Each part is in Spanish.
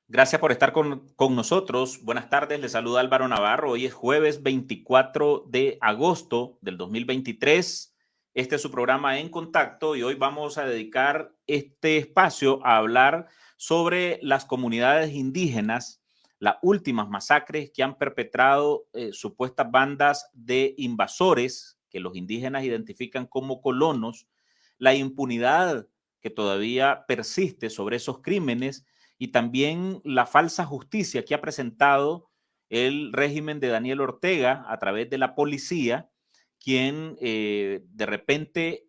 Gracias por estar con nosotros. Buenas tardes, les saluda Álvaro Navarro. Hoy es jueves 24 de agosto del 2023. Este es su programa En Contacto y hoy vamos a dedicar este espacio a hablar sobre las comunidades indígenas, las últimas masacres que han perpetrado supuestas bandas de invasores que los indígenas identifican como colonos, la impunidad que todavía persiste sobre esos crímenes y también la falsa justicia que ha presentado el régimen de Daniel Ortega a través de la policía, quien de repente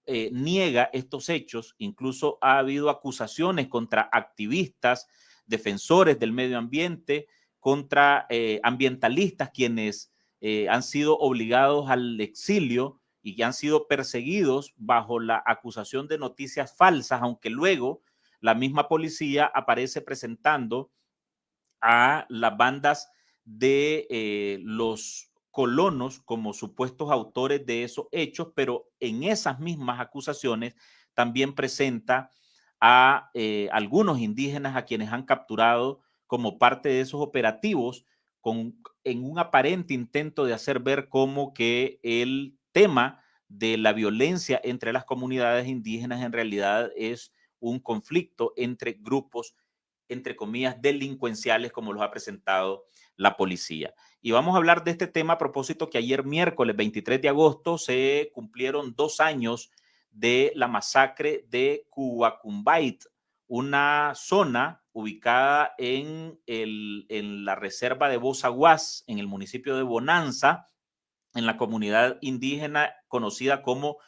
niega estos hechos. Incluso ha habido acusaciones contra activistas, defensores del medio ambiente, contra ambientalistas quienes han sido obligados al exilio y que han sido perseguidos bajo la acusación de noticias falsas, aunque luego la misma policía aparece presentando a las bandas de los colonos como supuestos autores de esos hechos, pero en esas mismas acusaciones también presenta a algunos indígenas a quienes han capturado como parte de esos operativos en un aparente intento de hacer ver como que el tema de la violencia entre las comunidades indígenas en realidad es un conflicto entre grupos, entre comillas, delincuenciales, como los ha presentado la policía. Y vamos a hablar de este tema a propósito que ayer miércoles 23 de agosto se cumplieron 2 años de la masacre de Cuacumbait, una zona ubicada en la reserva de Bozaguas, en el municipio de Bonanza, en la comunidad indígena conocida como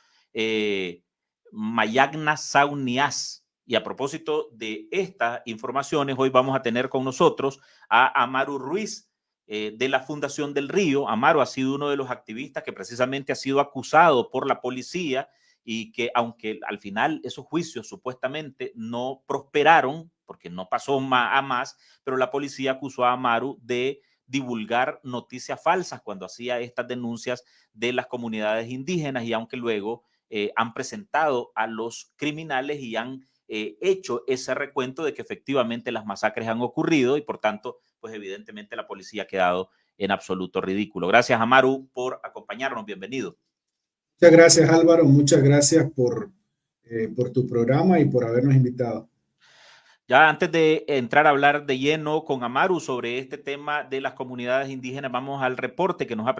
Mayagna Saunias. Y a propósito de estas informaciones, hoy vamos a tener con nosotros a Amaru Ruiz de la Fundación del Río. Amaru ha sido uno de los activistas que precisamente ha sido acusado por la policía y que aunque al final esos juicios supuestamente no prosperaron, porque no pasó a más, pero la policía acusó a Amaru de divulgar noticias falsas cuando hacía estas denuncias de las comunidades indígenas y aunque luego han presentado a los criminales y han hecho ese recuento de que efectivamente las masacres han ocurrido y por tanto, pues evidentemente la policía ha quedado en absoluto ridículo. Gracias, Amaru, por acompañarnos. Bienvenido. Muchas gracias, Álvaro. Muchas gracias por tu programa y por habernos invitado. Ya antes de entrar a hablar de lleno con Amaru sobre este tema de las comunidades indígenas, vamos al reporte que nos ha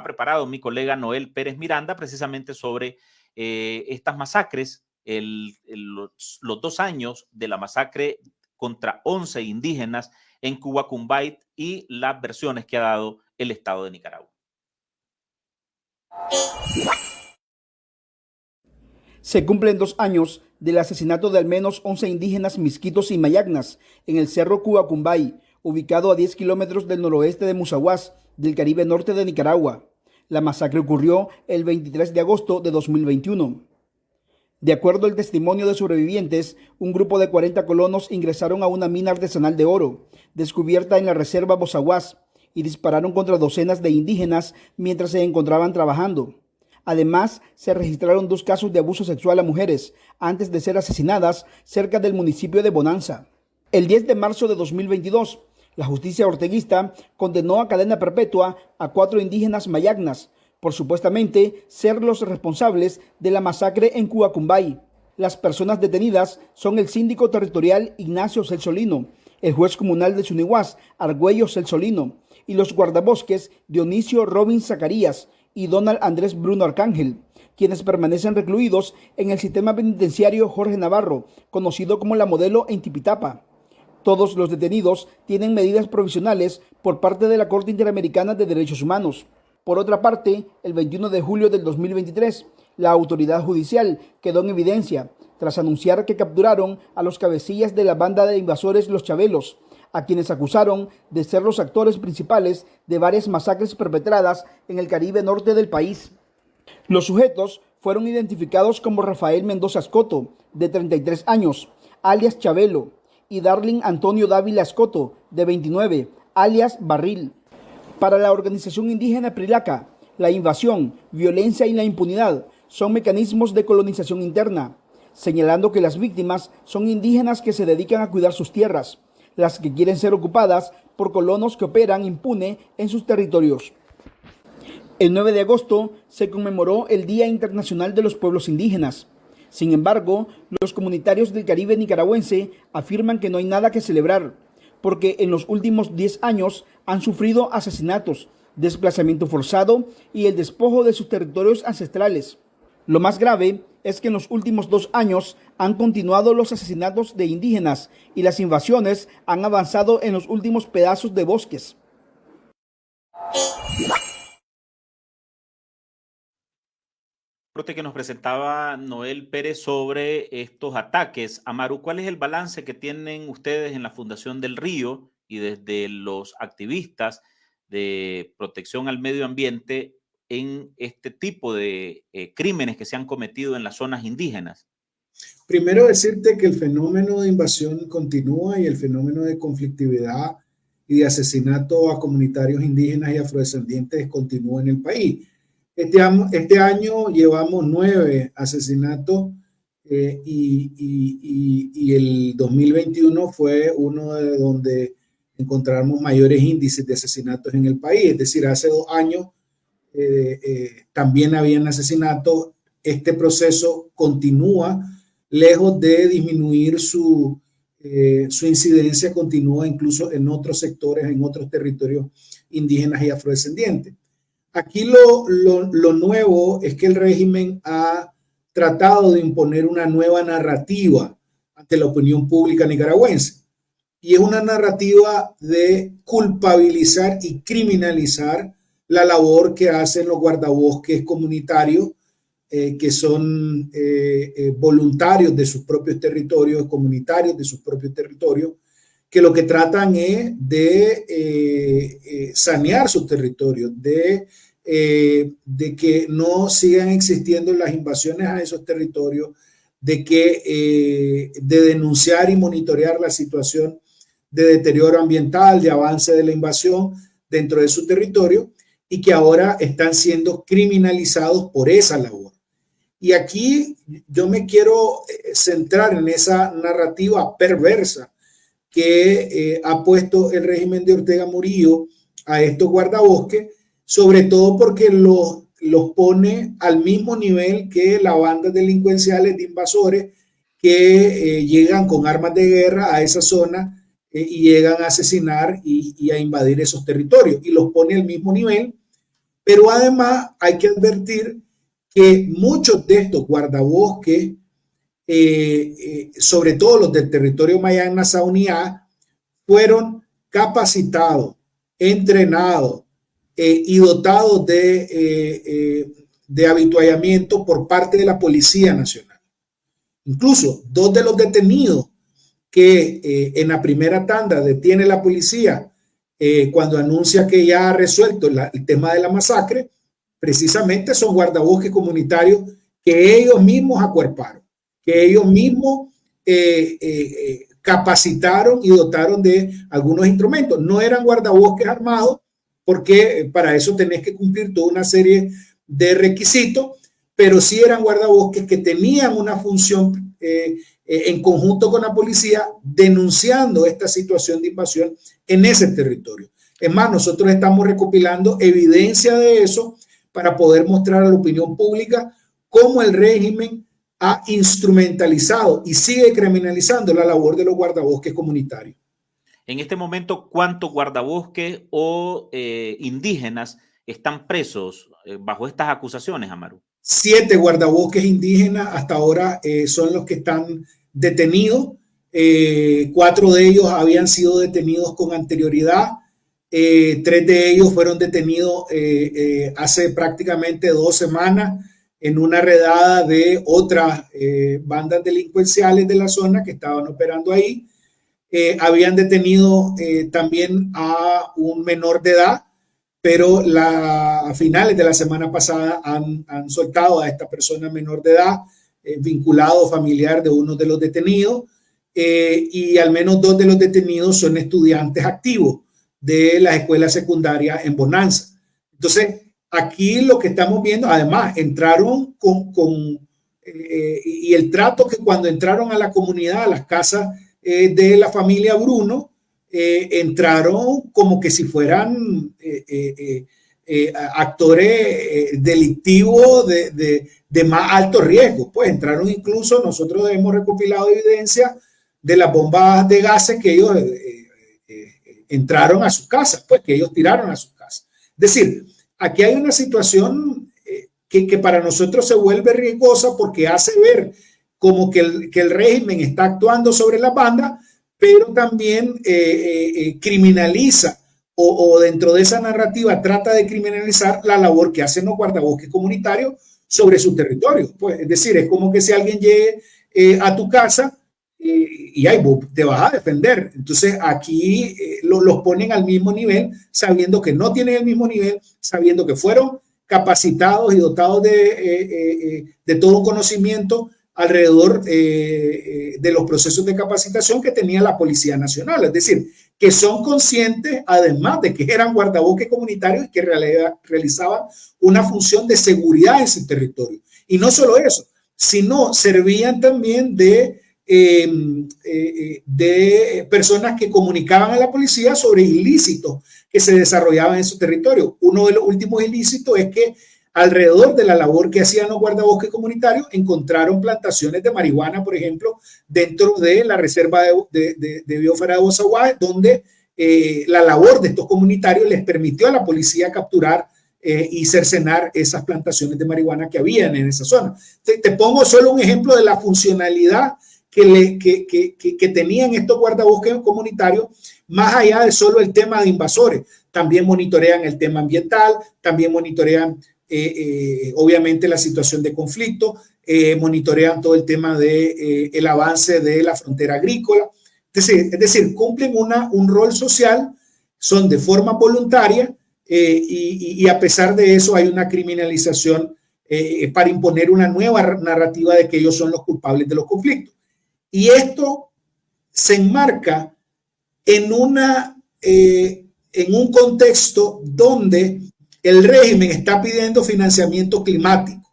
preparado mi colega Noel Pérez Miranda, precisamente sobre estas masacres, los 2 años de la masacre contra 11 indígenas en Cuacumbait y las versiones que ha dado el Estado de Nicaragua. Se cumplen 2 años del asesinato de al menos 11 indígenas misquitos y mayagnas en el cerro Cuacumbay, ubicado a 10 kilómetros del noroeste de Musaguas, del Caribe norte de Nicaragua. La masacre ocurrió el 23 de agosto de 2021. De acuerdo al testimonio de sobrevivientes, un grupo de 40 colonos ingresaron a una mina artesanal de oro, descubierta en la reserva Bozaguas, y dispararon contra docenas de indígenas mientras se encontraban trabajando. Además, se registraron 2 casos de abuso sexual a mujeres antes de ser asesinadas cerca del municipio de Bonanza. El 10 de marzo de 2022, la justicia orteguista condenó a cadena perpetua a 4 indígenas mayagnas por supuestamente ser los responsables de la masacre en Cuacumbay. Las personas detenidas son el síndico territorial Ignacio Celsolino, el juez comunal de Zunihuas, Argüello Celsolino, y los guardabosques Dionisio Robin Zacarías y Donald Andrés Bruno Arcángel, quienes permanecen recluidos en el sistema penitenciario Jorge Navarro, conocido como La Modelo en Tipitapa. Todos los detenidos tienen medidas provisionales por parte de la Corte Interamericana de Derechos Humanos. Por otra parte, el 21 de julio del 2023, la autoridad judicial quedó en evidencia tras anunciar que capturaron a los cabecillas de la banda de invasores Los Chabelos, a quienes acusaron de ser los actores principales de varias masacres perpetradas en el Caribe norte del país. Los sujetos fueron identificados como Rafael Mendoza Escoto, de 33 años, alias Chabelo, y Darling Antonio Dávila Escoto, de 29, alias Barril. Para la organización indígena Prilaca, la invasión, violencia y la impunidad son mecanismos de colonización interna, señalando que las víctimas son indígenas que se dedican a cuidar sus tierras, las que quieren ser ocupadas por colonos que operan impune en sus territorios. El 9 de agosto se conmemoró el Día Internacional de los Pueblos Indígenas. Sin embargo, los comunitarios del Caribe nicaragüense afirman que no hay nada que celebrar, porque en los últimos 10 años han sufrido asesinatos, desplazamiento forzado y el despojo de sus territorios ancestrales. Lo más grave es que en los últimos 2 años han continuado los asesinatos de indígenas y las invasiones han avanzado en los últimos pedazos de bosques. Que nos presentaba Noel Pérez sobre estos ataques. Amaru, ¿cuál es el balance que tienen ustedes en la Fundación del Río y desde los activistas de protección al medio ambiente en este tipo de crímenes que se han cometido en las zonas indígenas? Primero decirte que el fenómeno de invasión continúa y el fenómeno de conflictividad y de asesinato a comunitarios indígenas y afrodescendientes continúa en el país. Este año llevamos 9 asesinatos y el 2021 fue uno de donde encontramos mayores índices de asesinatos en el país. Es decir, hace 2 años también habían asesinatos. Este proceso continúa, lejos de disminuir su incidencia, continúa incluso en otros sectores, en otros territorios indígenas y afrodescendientes. Aquí lo nuevo es que el régimen ha tratado de imponer una nueva narrativa ante la opinión pública nicaragüense. Y es una narrativa de culpabilizar y criminalizar la labor que hacen los guardabosques comunitarios, que son voluntarios de sus propios territorios, comunitarios de sus propios territorios, que lo que tratan es de sanear sus territorios, de que no sigan existiendo las invasiones a esos territorios, de denunciar y monitorear la situación de deterioro ambiental, de avance de la invasión dentro de su territorio, y que ahora están siendo criminalizados por esa labor. Y aquí yo me quiero centrar en esa narrativa perversa que ha puesto el régimen de Ortega Murillo a estos guardabosques, sobre todo porque los pone al mismo nivel que las bandas delincuenciales de invasores que llegan con armas de guerra a esa zona y llegan a asesinar y a invadir esos territorios, y los pone al mismo nivel. Pero además hay que advertir que muchos de estos guardabosques, sobre todo los del territorio Mayagna-Sauniá, fueron capacitados, entrenados y dotados de habituallamiento por parte de la Policía Nacional. Incluso 2 de los detenidos que en la primera tanda detiene la policía cuando anuncia que ya ha resuelto el tema de la masacre, precisamente son guardabosques comunitarios que ellos mismos acuerparon, que ellos mismos capacitaron y dotaron de algunos instrumentos. No eran guardabosques armados, porque para eso tenés que cumplir toda una serie de requisitos, pero sí eran guardabosques que tenían una función en conjunto con la policía denunciando esta situación de invasión en ese territorio. Es más, nosotros estamos recopilando evidencia de eso para poder mostrar a la opinión pública cómo el régimen ha instrumentalizado y sigue criminalizando la labor de los guardabosques comunitarios. En este momento, ¿cuántos guardabosques o indígenas están presos bajo estas acusaciones, Amaru? 7 guardabosques indígenas hasta ahora son los que están detenidos. 4 de ellos habían sido detenidos con anterioridad. 3 de ellos fueron detenidos hace prácticamente 2 semanas en una redada de otras bandas delincuenciales de la zona que estaban operando ahí. Habían detenido también a un menor de edad, pero a finales de la semana pasada han soltado a esta persona menor de edad, vinculado familiar de uno de los detenidos, y al menos 2 de los detenidos son estudiantes activos de las escuelas secundarias en Bonanza. Entonces, aquí lo que estamos viendo, además, entraron y el trato que cuando entraron a la comunidad, a las casas de la familia Bruno, entraron como que si fueran actores delictivos de más alto riesgo. Pues entraron incluso, nosotros hemos recopilado evidencia de las bombas de gases que ellos entraron a sus casas, pues que ellos tiraron a sus casas. Es decir, aquí hay una situación que para nosotros se vuelve riesgosa porque hace ver como que el régimen está actuando sobre la banda, pero también criminaliza o dentro de esa narrativa trata de criminalizar la labor que hacen los guardabosques comunitarios sobre su territorio. Pues, es decir, es como que si alguien llegue a tu casa y ahí vos te vas a defender. Entonces aquí los ponen al mismo nivel, sabiendo que no tienen el mismo nivel, sabiendo que fueron capacitados y dotados de todo un conocimiento alrededor de los procesos de capacitación que tenía la Policía Nacional. Es decir, que son conscientes, además de que eran guardabosques comunitarios y que realizaban una función de seguridad en su territorio. Y no solo eso, sino servían también de personas que comunicaban a la policía sobre ilícitos que se desarrollaban en su territorio. Uno de los últimos ilícitos es que alrededor de la labor que hacían los guardabosques comunitarios encontraron plantaciones de marihuana, por ejemplo, dentro de la reserva de biosfera de Bozaguá, donde la labor de estos comunitarios les permitió a la policía capturar y cercenar esas plantaciones de marihuana que habían en esa zona. Te pongo solo un ejemplo de la funcionalidad que tenían estos guardabosques comunitarios, más allá de solo el tema de invasores. También monitorean el tema ambiental, también monitorean obviamente la situación de conflicto, monitorean todo el tema de el avance de la frontera agrícola. Es decir, cumplen un rol social, son de forma voluntaria y a pesar de eso hay una criminalización para imponer una nueva narrativa de que ellos son los culpables de los conflictos. Y esto se enmarca en un contexto donde el régimen está pidiendo financiamiento climático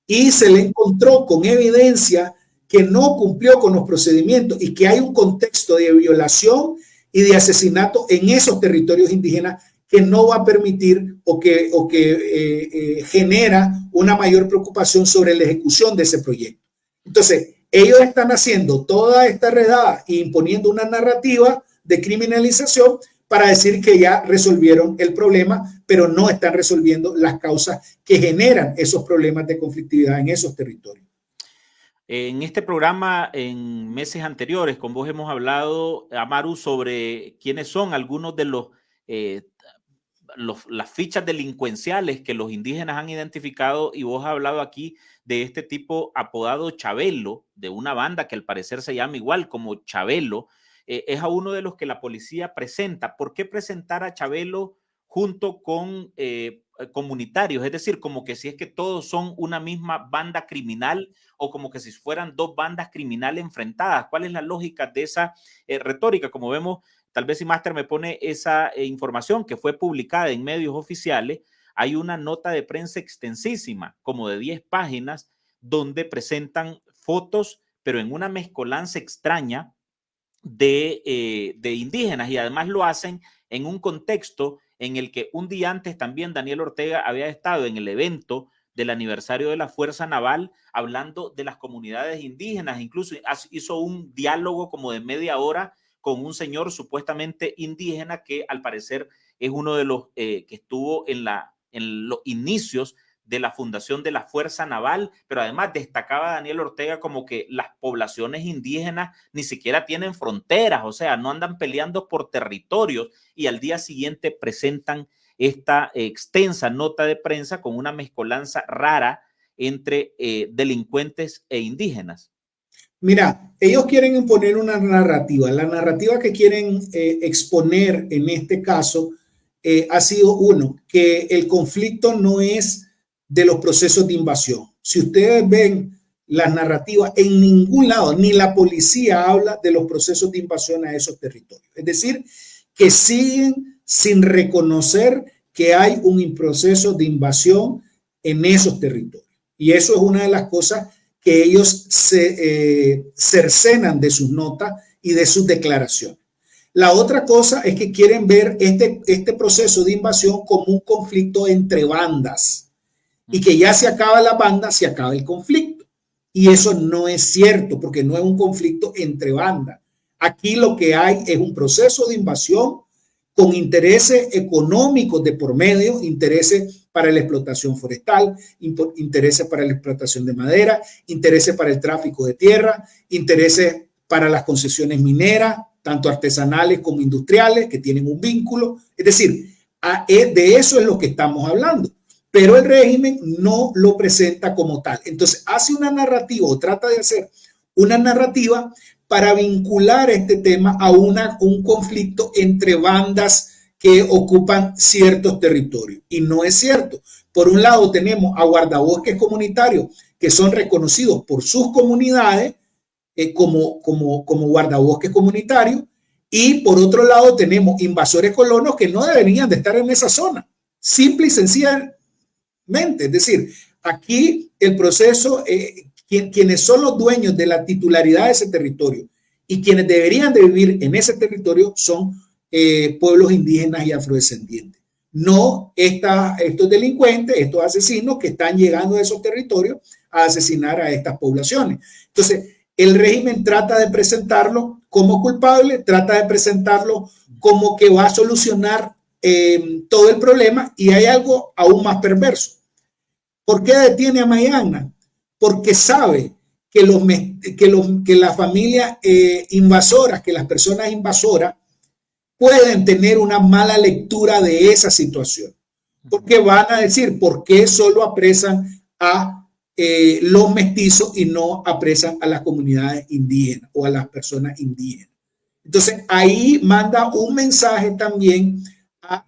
y se le encontró con evidencia que no cumplió con los procedimientos y que hay un contexto de violación y de asesinato en esos territorios indígenas que no va a permitir o que genera una mayor preocupación sobre la ejecución de ese proyecto. Entonces, ellos están haciendo toda esta redada e imponiendo una narrativa de criminalización para decir que ya resolvieron el problema, pero no están resolviendo las causas que generan esos problemas de conflictividad en esos territorios. En este programa, en meses anteriores, con vos hemos hablado, Amaru, sobre quiénes son algunos de las fichas delincuenciales que los indígenas han identificado, y vos has hablado aquí de este tipo apodado Chabelo, de una banda que al parecer se llama igual como Chabelo. Es a uno de los que la policía presenta. ¿Por qué presentar a Chabelo junto con comunitarios? Es decir, como que si es que todos son una misma banda criminal o como que si fueran dos bandas criminales enfrentadas. ¿Cuál es la lógica de esa retórica? Como vemos, tal vez si Máster me pone esa información que fue publicada en medios oficiales, hay una nota de prensa extensísima, como de 10 páginas, donde presentan fotos, pero en una mezcolanza extraña de indígenas, y además lo hacen en un contexto en el que un día antes también Daniel Ortega había estado en el evento del aniversario de la Fuerza Naval hablando de las comunidades indígenas. Incluso hizo un diálogo como de media hora con un señor supuestamente indígena que al parecer es uno de los que estuvo en los inicios de la fundación de la Fuerza Naval, pero además destacaba Daniel Ortega como que las poblaciones indígenas ni siquiera tienen fronteras, o sea, no andan peleando por territorios, y al día siguiente presentan esta extensa nota de prensa con una mezcolanza rara entre delincuentes e indígenas. Mira, ellos quieren imponer una narrativa. La narrativa que quieren exponer en este caso ha sido que el conflicto no es de los procesos de invasión. Si ustedes ven las narrativas, en ningún lado, ni la policía habla de los procesos de invasión a esos territorios. Es decir, que siguen sin reconocer que hay un proceso de invasión en esos territorios. Y eso es una de las cosas que ellos se cercenan de sus notas y de sus declaraciones. La otra cosa es que quieren ver este proceso de invasión como un conflicto entre bandas y que ya se acaba la banda, se acaba el conflicto. Y eso no es cierto, porque no es un conflicto entre bandas. Aquí lo que hay es un proceso de invasión con intereses económicos de por medio, intereses para la explotación forestal, intereses para la explotación de madera, intereses para el tráfico de tierra, intereses para las concesiones mineras, tanto artesanales como industriales, que tienen un vínculo. Es decir, de eso es lo que estamos hablando, pero el régimen no lo presenta como tal. Entonces hace una narrativa o trata de hacer una narrativa para vincular este tema a un conflicto entre bandas que ocupan ciertos territorios. Y no es cierto. Por un lado tenemos a guardabosques comunitarios que son reconocidos por sus comunidades como guardabosques comunitarios, y por otro lado tenemos invasores colonos que no deberían de estar en esa zona, simple y sencillamente. Es decir, aquí el proceso, quienes son los dueños de la titularidad de ese territorio y quienes deberían de vivir en ese territorio son pueblos indígenas y afrodescendientes. No estos delincuentes, estos asesinos que están llegando a esos territorios a asesinar a estas poblaciones. Entonces, el régimen trata de presentarlo como culpable, trata de presentarlo como que va a solucionar todo el problema, y hay algo aún más perverso. ¿Por qué detiene a Mayagna? Porque sabe que las familias invasoras, que las personas invasoras pueden tener una mala lectura de esa situación. Porque van a decir, ¿por qué solo apresan a los mestizos y no apresan a las comunidades indígenas o a las personas indígenas? Entonces ahí manda un mensaje también a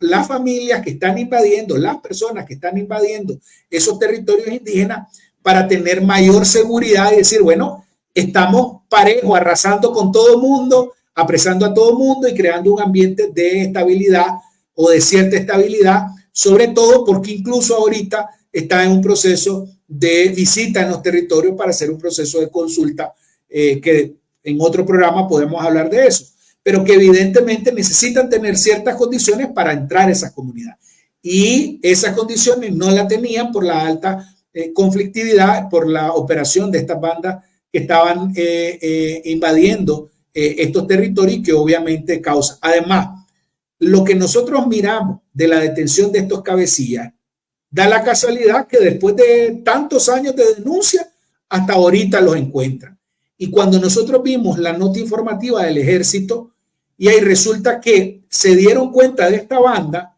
las familias que están invadiendo, las personas que están invadiendo esos territorios indígenas, para tener mayor seguridad y decir, bueno, estamos parejos, arrasando con todo el mundo, apresando a todo el mundo y creando un ambiente de estabilidad o de cierta estabilidad, sobre todo porque incluso ahorita está en un proceso de visita en los territorios para hacer un proceso de consulta, que en otro programa podemos hablar de eso, pero que evidentemente necesitan tener ciertas condiciones para entrar a esas comunidades. Y esas condiciones no las tenían por la alta conflictividad, por la operación de estas bandas que estaban invadiendo estos territorios, que obviamente causa. Además, lo que nosotros miramos de la detención de estos cabecillas, da la casualidad que después de tantos años de denuncia, hasta ahorita los encuentran. Y cuando nosotros vimos la nota informativa del ejército, y ahí resulta que se dieron cuenta de esta banda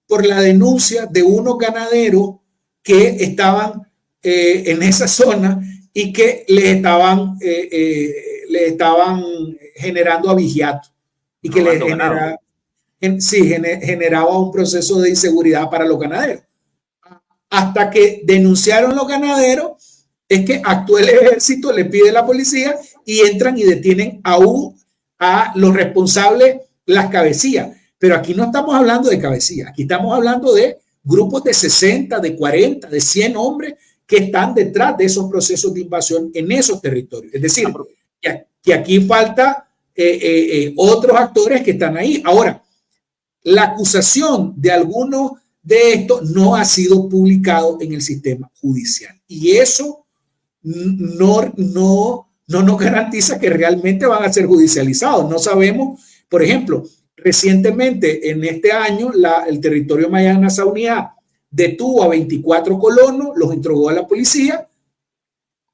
por la denuncia de unos ganaderos que estaban en esa zona y que les estaban generando abigeato y que les generaba un proceso de inseguridad para los ganaderos. Hasta que denunciaron los ganaderos, es que actuó el ejército, le pide a la policía y entran y detienen a los responsables, las cabecillas. Pero aquí no estamos hablando de cabecillas, aquí estamos hablando de grupos de 60, de 40, de 100 hombres que están detrás de esos procesos de invasión en esos territorios. Es decir, que aquí falta otros actores que están ahí. Ahora, la acusación de algunos de estos no ha sido publicado en el sistema judicial, y eso no nos garantiza que realmente van a ser judicializados. No sabemos, por ejemplo, recientemente en este año el territorio Mayagna-Sauniá detuvo a 24 colonos, los entregó a la policía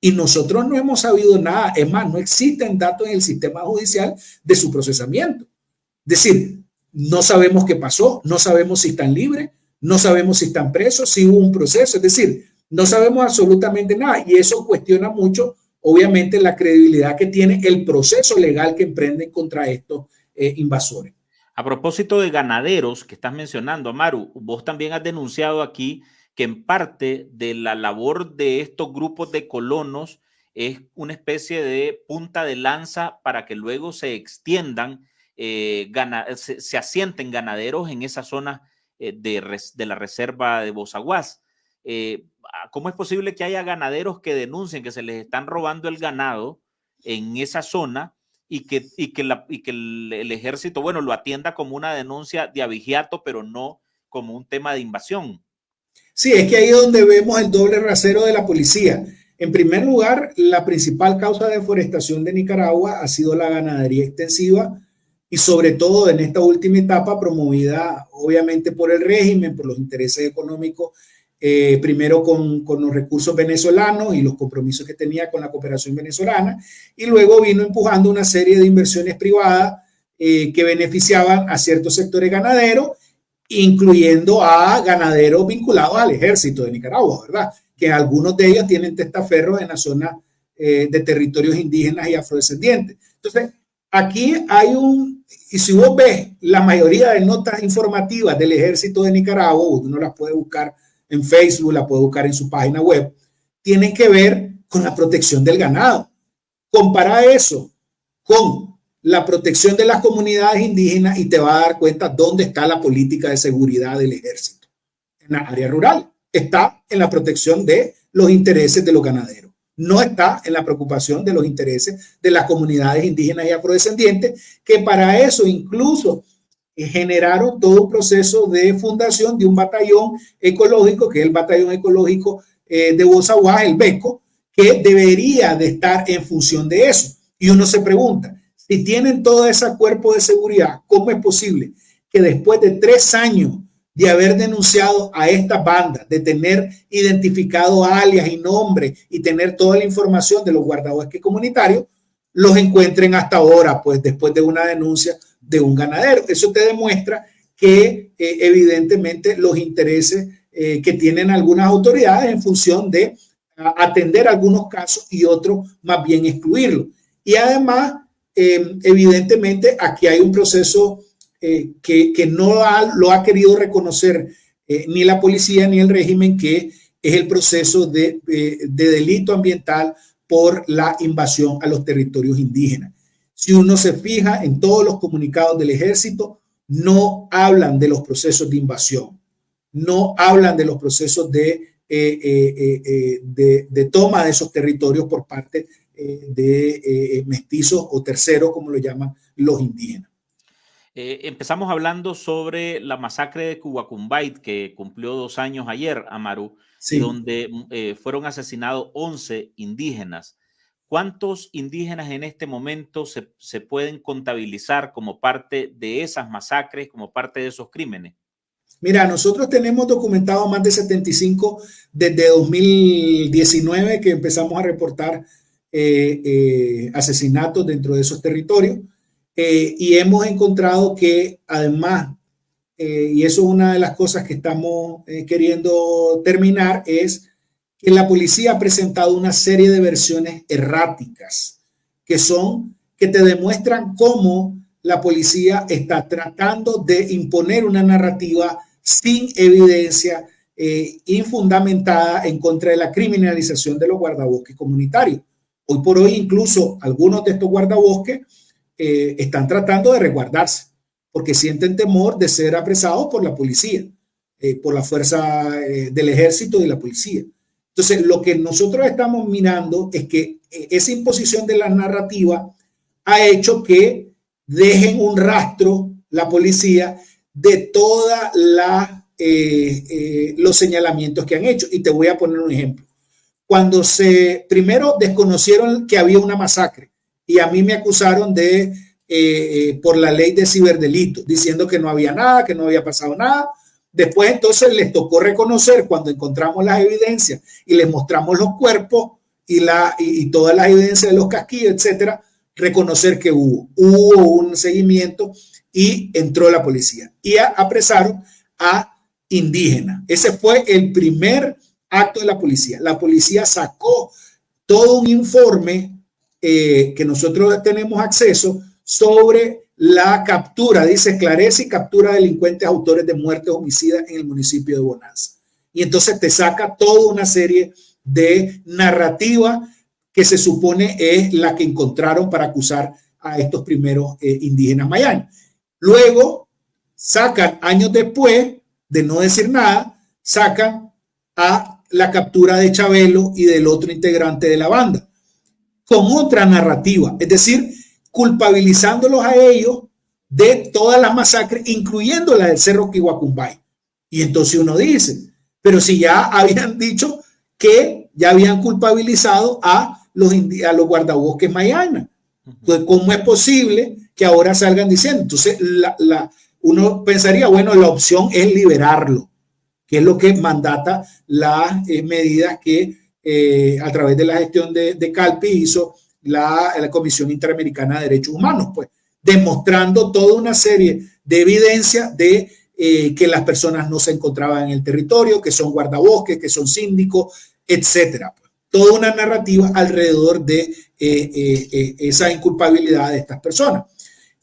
y nosotros no hemos sabido nada. Es más, no existen datos en el sistema judicial de su procesamiento. Es decir, no sabemos qué pasó, no sabemos si están libres, no sabemos si están presos, si hubo un proceso. Es decir, no sabemos absolutamente nada, y eso cuestiona mucho, obviamente, la credibilidad que tiene el proceso legal que emprenden contra estos invasores. A propósito de ganaderos que estás mencionando, Amaru, vos también has denunciado aquí que en parte de la labor de estos grupos de colonos es una especie de punta de lanza para que luego se extiendan, se asienten ganaderos en esa zona de la reserva de Bozaguás. ¿Cómo es posible que haya ganaderos que denuncien que se les están robando el ganado en esa zona y que el ejército, bueno, lo atienda como una denuncia de abigeato, pero no como un tema de invasión. Sí, es que ahí es donde vemos el doble rasero de la policía. En primer lugar, la principal causa de deforestación de Nicaragua ha sido la ganadería extensiva y sobre todo en esta última etapa promovida obviamente por el régimen, por los intereses económicos, primero con los recursos venezolanos y los compromisos que tenía con la cooperación venezolana, y luego vino empujando una serie de inversiones privadas que beneficiaban a ciertos sectores ganaderos, incluyendo a ganaderos vinculados al ejército de Nicaragua, ¿verdad? Que algunos de ellos tienen testaferros en la zona de territorios indígenas y afrodescendientes. Entonces, aquí hay y si vos ves la mayoría de notas informativas del ejército de Nicaragua, uno las puede buscar en Facebook, la puede buscar en su página web, tienen que ver con la protección del ganado. Compara eso con la protección de las comunidades indígenas y te va a dar cuenta dónde está la política de seguridad del ejército. En la área rural está en la protección de los intereses de los ganaderos. No está en la preocupación de los intereses de las comunidades indígenas y afrodescendientes, que para eso incluso generaron todo un proceso de fundación de un batallón ecológico, que es el Batallón Ecológico de Bozaguá, el BECO, que debería de estar en función de eso. Y uno se pregunta, si tienen todo ese cuerpo de seguridad, ¿cómo es posible que después de 3 años de haber denunciado a estas bandas, de tener identificado alias y nombre y tener toda la información de los guardabosques comunitarios, los encuentren hasta ahora, pues después de una denuncia de un ganadero? Eso te demuestra que evidentemente los intereses que tienen algunas autoridades en función de atender algunos casos y otros más bien excluirlos. Y además, evidentemente aquí hay un proceso que no lo ha querido reconocer ni la policía ni el régimen, que es el proceso de delito ambiental por la invasión a los territorios indígenas. Si uno se fija en todos los comunicados del ejército, no hablan de los procesos de invasión, no hablan de los procesos de toma de esos territorios por parte de mestizos o terceros, como lo llaman los indígenas. Empezamos hablando sobre la masacre de Cubacumbay, que cumplió 2 años ayer, Amaru, sí, donde fueron asesinados 11 indígenas. ¿Cuántos indígenas en este momento se pueden contabilizar como parte de esas masacres, como parte de esos crímenes? Mira, nosotros tenemos documentado más de 75 desde 2019 que empezamos a reportar asesinatos dentro de esos territorios, y hemos encontrado que además, y eso es una de las cosas que estamos queriendo terminar, es que la policía ha presentado una serie de versiones erráticas que te demuestran cómo la policía está tratando de imponer una narrativa sin evidencia, infundamentada, en contra de la criminalización de los guardabosques comunitarios. Hoy por hoy incluso algunos de estos guardabosques están tratando de resguardarse porque sienten temor de ser apresados por la policía, por la fuerza del ejército y la policía. Entonces, lo que nosotros estamos mirando es que esa imposición de la narrativa ha hecho que dejen un rastro la policía de todos los señalamientos que han hecho. Y te voy a poner un ejemplo. Cuando primero desconocieron que había una masacre y a mí me acusaron por la ley de ciberdelito, diciendo que no había nada, que no había pasado nada. Después entonces les tocó reconocer, cuando encontramos las evidencias y les mostramos los cuerpos y todas las evidencias de los casquillos, etcétera, reconocer que hubo un seguimiento y entró la policía y apresaron a indígenas. Ese fue el primer acto de la policía. La policía sacó todo un informe que nosotros tenemos acceso sobre la captura, dice, esclarece y captura delincuentes autores de muertes homicidas en el municipio de Bonanza. Y entonces te saca toda una serie de narrativa que se supone es la que encontraron para acusar a estos primeros indígenas mayaños. Luego sacan, años después de no decir nada, sacan a la captura de Chabelo y del otro integrante de la banda con otra narrativa. Es decir, culpabilizándolos a ellos de todas las masacres, incluyendo la del Cerro Quihuacumbay. Y entonces uno dice, pero si ya habían dicho que ya habían culpabilizado a los guardabosques Mayagna, entonces, ¿cómo es posible que ahora salgan diciendo? Entonces, uno pensaría, bueno, la opción es liberarlo, que es lo que mandata las medidas que a través de la gestión de Calpi hizo la Comisión Interamericana de Derechos Humanos, pues, demostrando toda una serie de evidencia de que las personas no se encontraban en el territorio, que son guardabosques, que son síndicos, etcétera. Toda una narrativa alrededor de esa inculpabilidad de estas personas.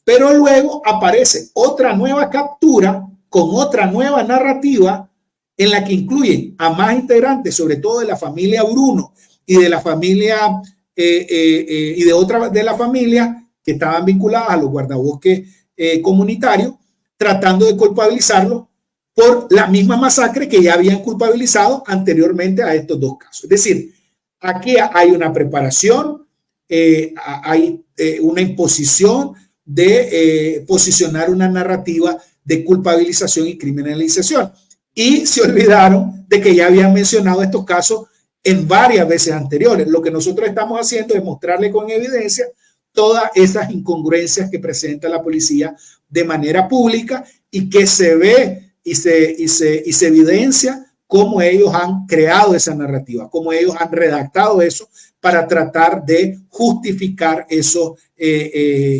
Pero luego aparece otra nueva captura con otra nueva narrativa en la que incluyen a más integrantes, sobre todo de la familia Bruno y de la familia y de otra de la familia que estaban vinculadas a los guardabosques comunitarios, tratando de culpabilizarlo por la misma masacre que ya habían culpabilizado anteriormente a estos dos casos. Es decir, aquí hay una preparación, hay una imposición de posicionar una narrativa de culpabilización y criminalización. Y se olvidaron de que ya habían mencionado estos casos en varias veces anteriores. Lo que nosotros estamos haciendo es mostrarle con evidencia todas esas incongruencias que presenta la policía de manera pública y que se ve y se evidencia cómo ellos han creado esa narrativa, cómo ellos han redactado eso para tratar de justificar eso,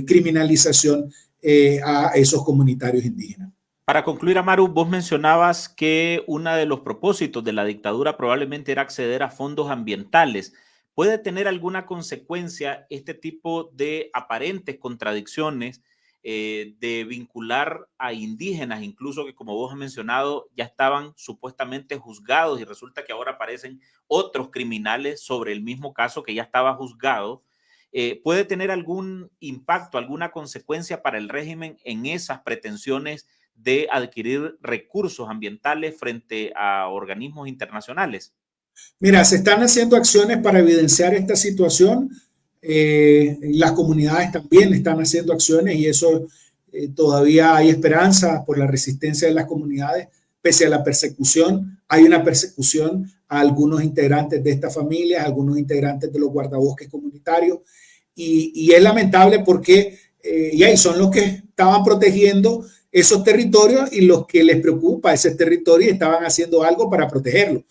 criminalización a esos comunitarios indígenas. Para concluir, Amaru, vos mencionabas que uno de los propósitos de la dictadura probablemente era acceder a fondos ambientales. ¿Puede tener alguna consecuencia este tipo de aparentes contradicciones de vincular a indígenas, incluso que, como vos has mencionado, ya estaban supuestamente juzgados y resulta que ahora aparecen otros criminales sobre el mismo caso que ya estaba juzgado? ¿Puede tener algún impacto, alguna consecuencia para el régimen en esas pretensiones de adquirir recursos ambientales frente a organismos internacionales? Mira, se están haciendo acciones para evidenciar esta situación. Las comunidades también están haciendo acciones y eso todavía hay esperanza por la resistencia de las comunidades, pese a la persecución. Hay una persecución a algunos integrantes de estas familias, a algunos integrantes de los guardabosques comunitarios y es lamentable porque son los que estaban protegiendo esos territorios y los que les preocupa ese territorio estaban haciendo algo para protegerlo.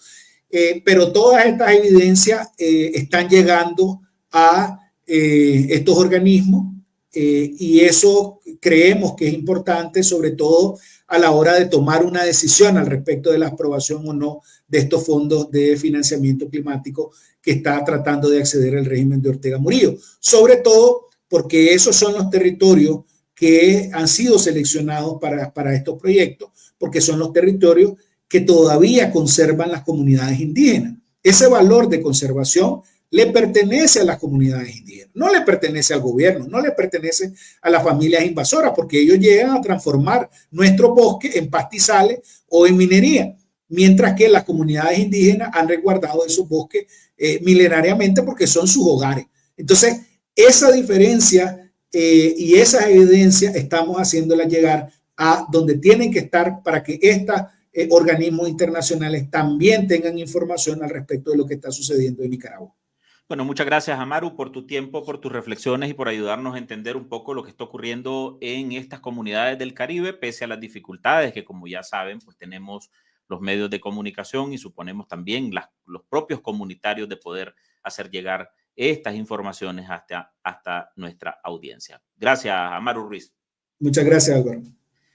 Pero todas estas evidencias están llegando a estos organismos y eso creemos que es importante, sobre todo a la hora de tomar una decisión al respecto de la aprobación o no de estos fondos de financiamiento climático que está tratando de acceder el régimen de Ortega Murillo. Sobre todo porque esos son los territorios que han sido seleccionados para estos proyectos, porque son los territorios que todavía conservan las comunidades indígenas. Ese valor de conservación le pertenece a las comunidades indígenas, no le pertenece al gobierno, no le pertenece a las familias invasoras, porque ellos llegan a transformar nuestro bosque en pastizales o en minería, mientras que las comunidades indígenas han resguardado esos bosques milenariamente porque son sus hogares. Entonces, esa diferencia y esas evidencias estamos haciéndolas llegar a donde tienen que estar para que estos organismos internacionales también tengan información al respecto de lo que está sucediendo en Nicaragua. Bueno, muchas gracias, Amaru, por tu tiempo, por tus reflexiones y por ayudarnos a entender un poco lo que está ocurriendo en estas comunidades del Caribe, pese a las dificultades que, como ya saben, pues tenemos los medios de comunicación y suponemos también los propios comunitarios de poder hacer llegar estas informaciones hasta nuestra audiencia. Gracias, Amaru Ruiz. Muchas gracias, Álvaro.